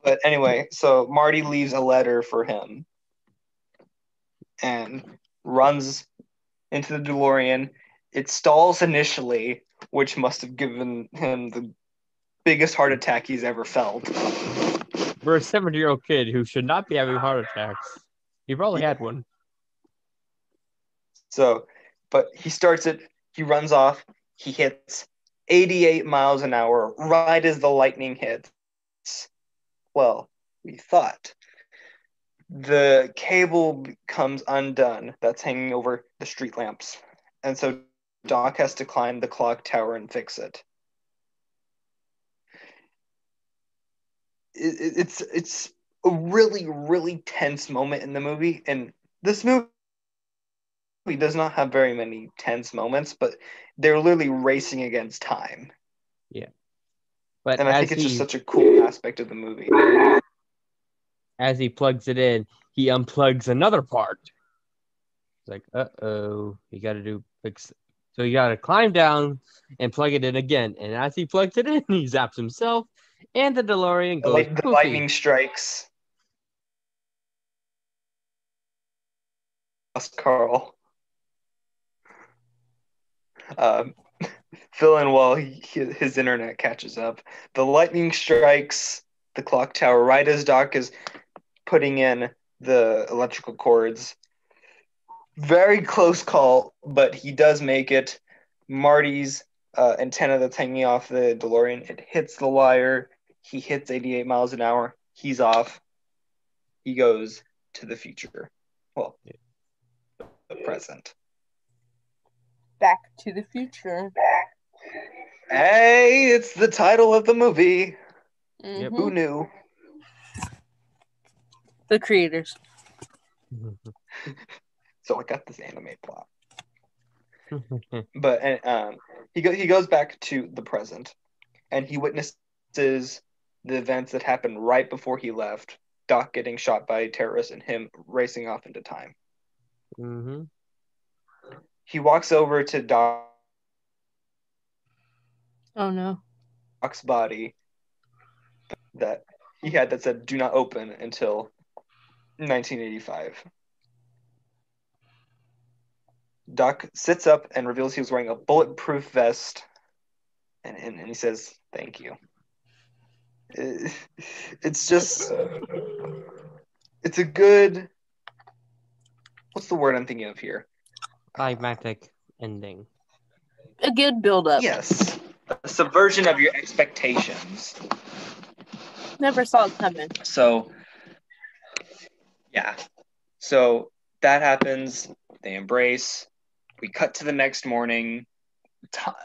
But anyway, so Marty leaves a letter for him. and runs into the DeLorean. It stalls initially, which must have given him the biggest heart attack he's ever felt. For a 70-year-old kid who should not be having heart attacks, he probably had one. So, but he starts it, he runs off, he hits 88 miles an hour right as the lightning hits. Well, we thought. The cable comes undone that's hanging over the street lamps. And so Doc has to climb the clock tower and fix it. It's a really, really tense moment in the movie. And this movie does not have very many tense moments, but they're literally racing against time. Yeah. But and I think it's just such a cool aspect of the movie. As he plugs it in, he unplugs another part. It's like, uh-oh, you got to fix it. So you got to climb down and plug it in again. And as he plugs it in, he zaps himself, and the DeLorean goes The lightning strikes. Carl. Fill in while his internet catches up. The lightning strikes the clock tower right as Doc is putting in the electrical cords. Very close call, but he does make it. Marty's antenna that's hanging off the DeLorean, it hits the wire. He hits 88 miles an hour. He's off. He goes to the future. Well, the present. Back to the Future. Hey, it's the title of the movie. Mm-hmm. Who knew? The creators. So I got this anime plot. But he goes back to the present, and he witnesses the events that happened right before he left. Doc getting shot by terrorists and him racing off into time. Mm-hmm. He walks over to Doc's body that he had that said "Do not open" until 1985. Doc sits up and reveals he was wearing a bulletproof vest, and he says, "Thank you." It's just, it's a good. What's the word I'm thinking of here? Climactic ending. A good build-up. Yes, a subversion of your expectations. Never saw it coming. So, yeah. So that happens. They embrace. We cut to the next morning.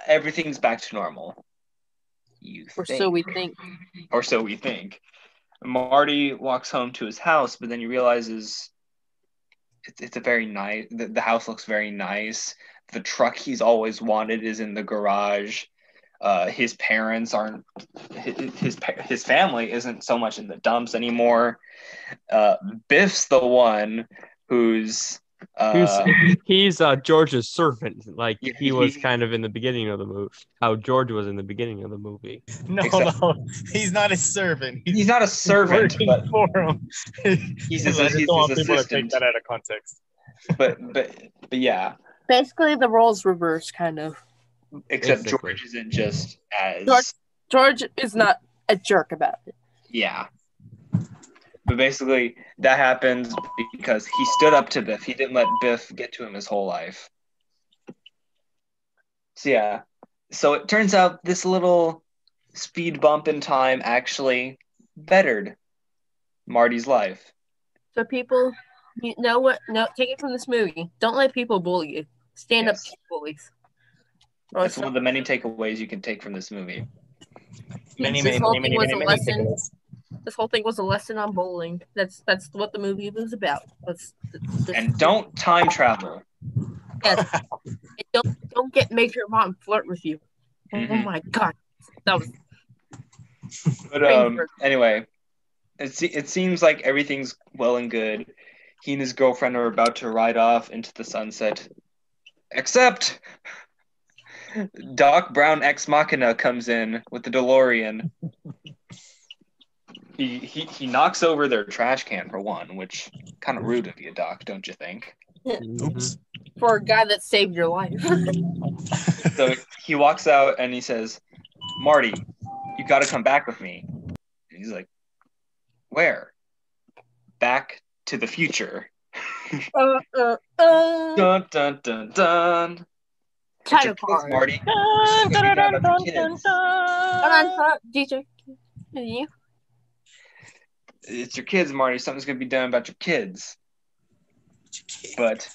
Everything's back to normal. So we think. Or so we think. Marty walks home to his house, but then he realizes it's a very nice. The house looks very nice. The truck he's always wanted is in the garage. His parents aren't. His family isn't so much in the dumps anymore. Biff's the one who's. He's George's servant. Like he was kind of in the beginning of the movie. How George was in the beginning of the movie. No, he's not a servant. He's not a servant, but for him. He's his assistant. Take that out of context. But yeah. Basically, the roles reverse, kind of. Except Basically. George isn't just as George is not a jerk about it. Yeah. But basically, that happens because he stood up to Biff. He didn't let Biff get to him his whole life. So yeah. So it turns out this little speed bump in time actually bettered Marty's life. So people, you know what? No, take it from this movie. Don't let people bully you. Stand up to bullies. That's one of the many takeaways you can take from this movie. Many takeaways. This whole thing was a lesson on bowling. That's what the movie was about. And don't time travel. Yes. don't get Major Mom flirt with you. Mm-hmm. Oh my God, that was. But anyway, it seems like everything's well and good. He and his girlfriend are about to ride off into the sunset, except Doc Brown Ex Machina comes in with the DeLorean. He knocks over their trash can for one, which kind of rude of you, Doc, don't you think? Oops. For a guy that saved your life. So he walks out and he says, "Marty, you got to come back with me." And he's like, "Where?" "Back to the future." Dun dun dun dun. It's your Title kids, card. Marty. There's something to be done about your kids. Hold on, DJ. You? It's your kids, Marty. Something's gonna be done about your kids. But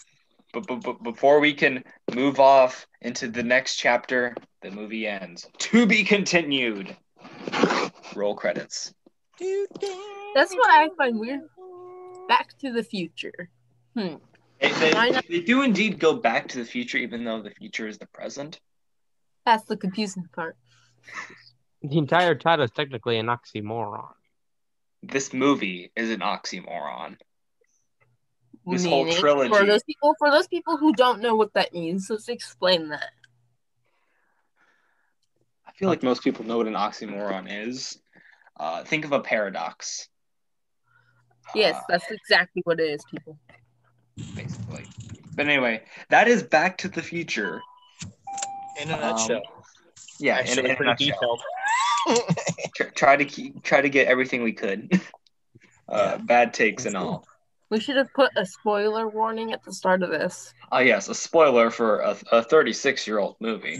before we can move off into the next chapter, the movie ends. To be continued. Roll credits. That's what I find weird. Back to the Future. They do indeed go back to the future, even though the future is the present. That's the confusing part. The entire title is technically an oxymoron. This movie is an oxymoron. This Meaning, whole trilogy. For those people who don't know what that means, let's explain that. I feel like most people know what an oxymoron is. Think of a paradox. Yes, that's exactly what it is, people. Basically. But anyway, that is Back to the Future. In a nutshell. Yeah, Actually, in a pretty nutshell. detailed. Try to get everything we could. Bad takes and all. We should have put a spoiler warning at the start of this. Yes, a spoiler for a 36-year-old movie.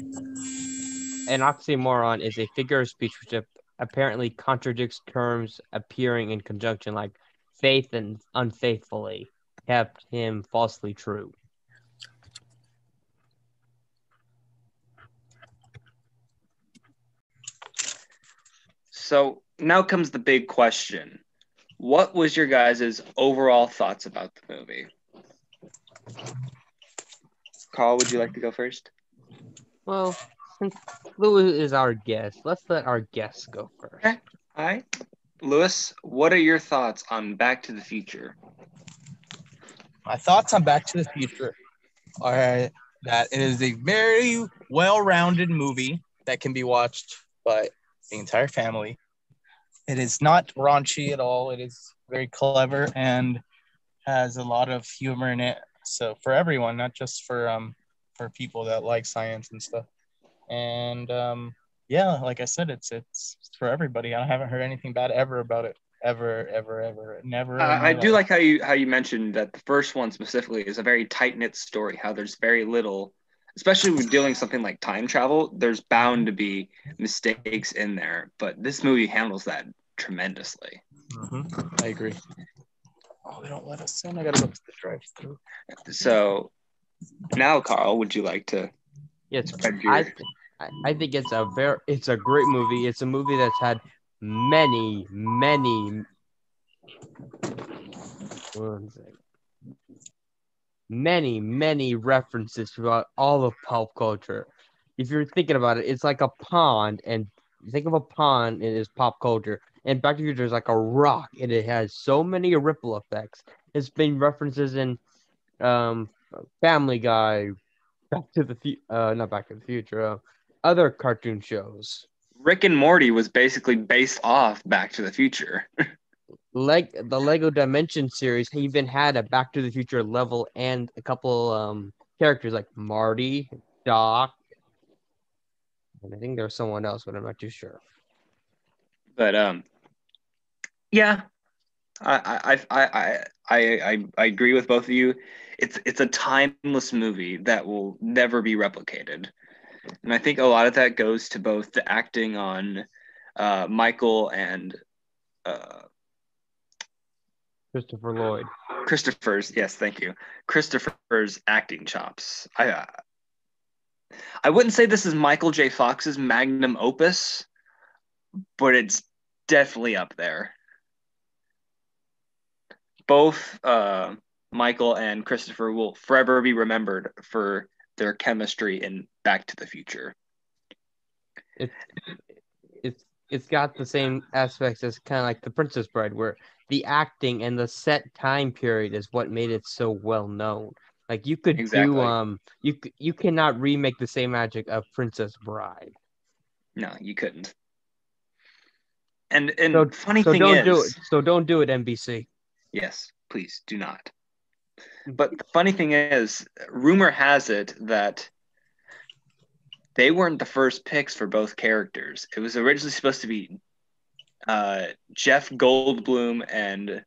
An oxymoron is a figure of speech which apparently contradicts terms appearing in conjunction, like faith and unfaithfully, kept him falsely true. So now comes the big question. What was your guys' overall thoughts about the movie? Carl, would you like to go first? Well, since Louis is our guest, let's let our guests go first. Okay. All right. Louis, what are your thoughts on Back to the Future? My thoughts on Back to the Future are that it is a very well-rounded movie that can be watched by the entire family. It is not raunchy at all. It is very clever and has a lot of humor in it. So for everyone, not just for people that like science and stuff. And yeah, like I said, it's for everybody. I haven't heard anything bad ever about it. Ever. Never. I do like how you mentioned that the first one specifically is a very tight-knit story, how there's very little, especially with dealing something like time travel, there's bound to be mistakes in there, but this movie handles that tremendously. I agree. Oh, they don't let us in. I gotta go to the drive-thru. So now, Carl, would you like to Yes, spread your... I think it's a great movie. It's a movie that's had many references throughout all of pulp culture. If you're thinking about it, it's like a pond, and think of a pond in its pop culture. And Back to the Future is like a rock, and it has so many ripple effects. It's been references in Family Guy, not Back to the Future, other cartoon shows. Rick and Morty was basically based off Back to the Future. The Lego Dimension series even had a Back to the Future level and a couple characters like Marty, Doc, and I think there's someone else, but I'm not too sure. But yeah, I agree with both of you. It's a timeless movie that will never be replicated, and I think a lot of that goes to both the acting on Michael and Christopher Lloyd. Yes, thank you. Christopher's acting chops. I wouldn't say this is Michael J. Fox's magnum opus, but it's definitely up there. Both Michael and Christopher will forever be remembered for their chemistry in Back to the Future. It's got the same aspects as kind of like The Princess Bride, where the acting and the set time period is what made it so well known. Like you could do you cannot remake the same magic of Princess Bride. No, you couldn't. And funny thing don't is, do it. So don't do it, NBC. Yes, please do not. But the funny thing is, rumor has it that they weren't the first picks for both characters. It was originally supposed to be Jeff Goldblum and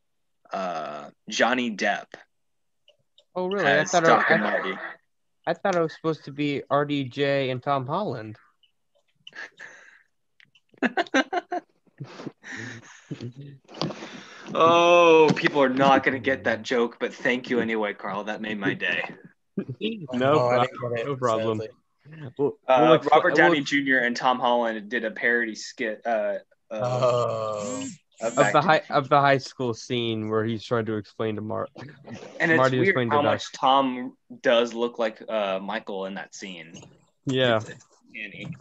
Johnny Depp Oh, really? as Doc and Marty. I thought it was supposed to be RDJ and Tom Holland. Oh, people are not going to get that joke, but thank you anyway, Carl. That made my day. No problem. Sadly. Robert Downey Jr. and Tom Holland did a parody skit Oh. of the high school scene where he's trying to explain to Mark. And it's Marty weird explained how to Doc. much Tom does look like Michael in that scene. Yeah. It's uncanny.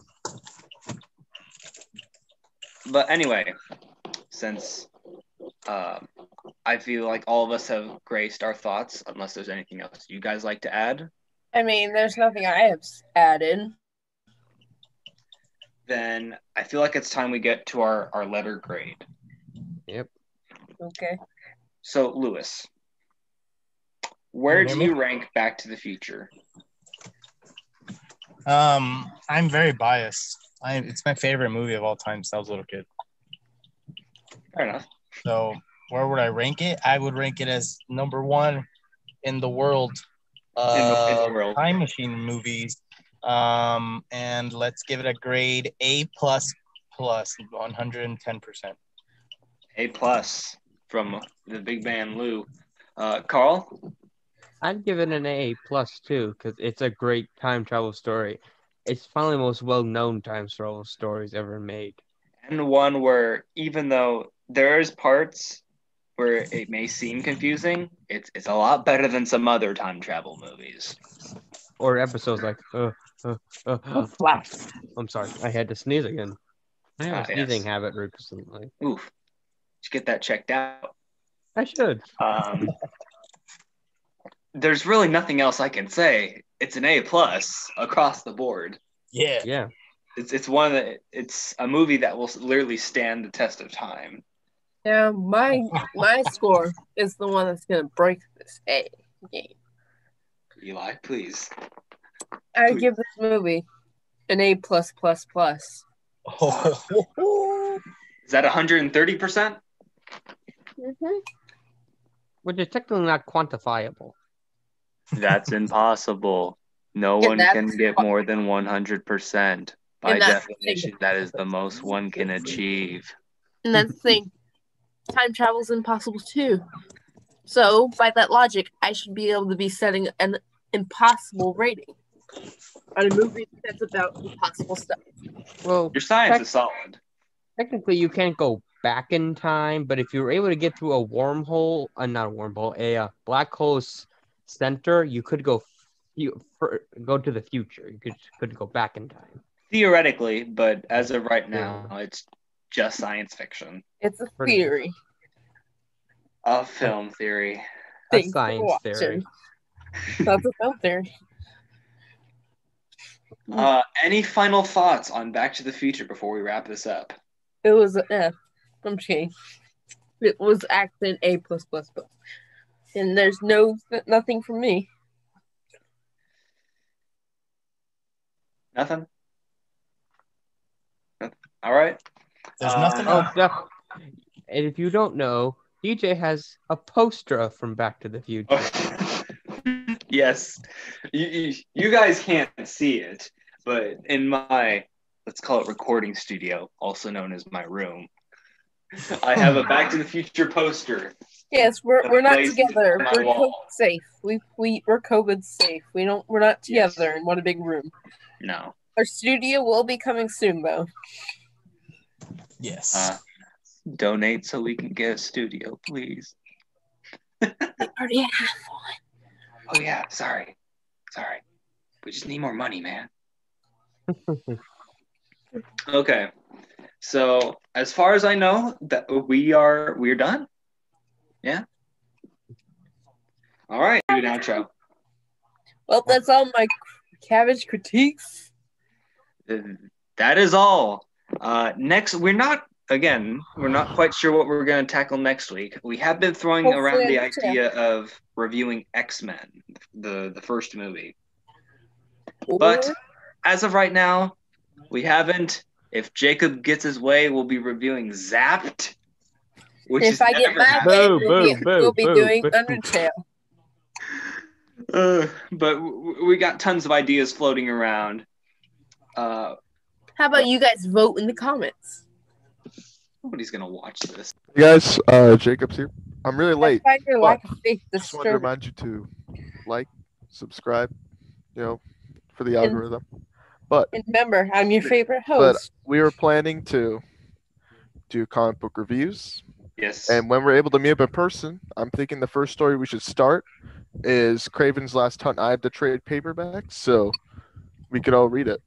But anyway, since I feel like all of us have graced our thoughts, unless there's anything else you guys like to add. I mean, there's nothing I have added. Then I feel like it's time we get to our letter grade. Yep. Okay. So, Lewis, where do you rank Back to the Future? I'm very biased. It's my favorite movie of all time since I was a little kid. Fair enough. So where would I rank it? I would rank it as number 1 in the world In the world. time machine movies. And let's give it a grade A++, 110%. A+ from the big man Lou. Carl? I'd give it an A+ too, because it's a great time travel story. It's probably the most well-known time travel stories ever made. And one where, even though there's parts where it may seem confusing, it's a lot better than some other time travel movies. Or episodes like, I'm sorry, I had to sneeze again. I have a sneezing habit recently. Oof. Should get that checked out. I should. There's really nothing else I can say. It's an A+ across the board. Yeah. Yeah. It's a movie that will literally stand the test of time. Yeah, my score is the one that's gonna break this A game. Eli, please. I give this movie an A+++. Oh. Is that 130%? Mm-hmm. Which is technically not quantifiable. That's impossible. No one can get more than 100%. By definition, that is the most one can achieve. And that's the thing. Time travel is impossible too. So, by that logic, I should be able to be setting an impossible rating on a movie that's about impossible stuff. Well, Your science is solid. Technically, you can't go back in time, but if you were able to get through a wormhole, not a wormhole, a black hole's center, you could go to the future. You could go back in time. Theoretically, but as of right now, it's just science fiction. It's a theory. A film theory. A science theory. That's a film theory. Any final thoughts on Back to the Future before we wrap this up? It was I'm kidding. It was actually an A+++. And there's nothing from me. Nothing? All right. There's nothing else. And if you don't know, DJ has a poster from Back to the Future. Yes. You guys can't see it, but in my, let's call it recording studio, also known as my room, I have a Back to the Future poster. Yes, we're not together. We're COVID safe. We're COVID safe. We're not together in one big room. No. Our studio will be coming soon, though. Yes. Donate so we can get a studio, please. We already have one. Oh yeah, sorry. We just need more money, man. Okay. So as far as I know, that we're done. Yeah. All right. Do an outro. Well, that's all my Cabbage critiques. That is all. Next, we're not again, we're not quite sure what we're going to tackle next week. We have been throwing around the idea of reviewing X-Men, the first movie. But as of right now, we haven't. If Jacob gets his way, we'll be reviewing Zapped. Which if I get my way, we'll be doing Undertale. But we got tons of ideas floating around. How about you guys vote in the comments? Nobody's gonna watch this. Hey guys, Jacob's here. I'm really late. I find your lack of faith Just want to disturbing. remind you to like, subscribe, for the algorithm. But Remember, I'm your favorite but host. we were planning to do comic book reviews, Yes. and when we're able to meet up in person, I'm thinking the first story we should start is Craven's Last Hunt. I have the trade paperback, so we could all read it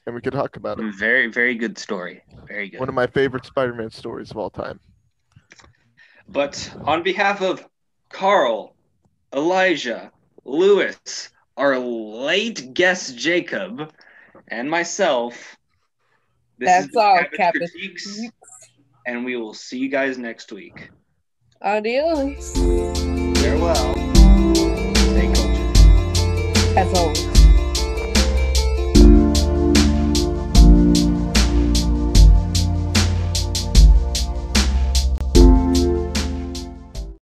and we could talk about it. Very, very good story. Very good. One of my favorite Spider-Man stories of all time. But on behalf of Carl, Elijah, Lewis, our late guest Jacob, and myself, this is all, Cabbage Cabbage. Critiques, and we will see you guys next week. Adios. Farewell. Stay cultured. As always.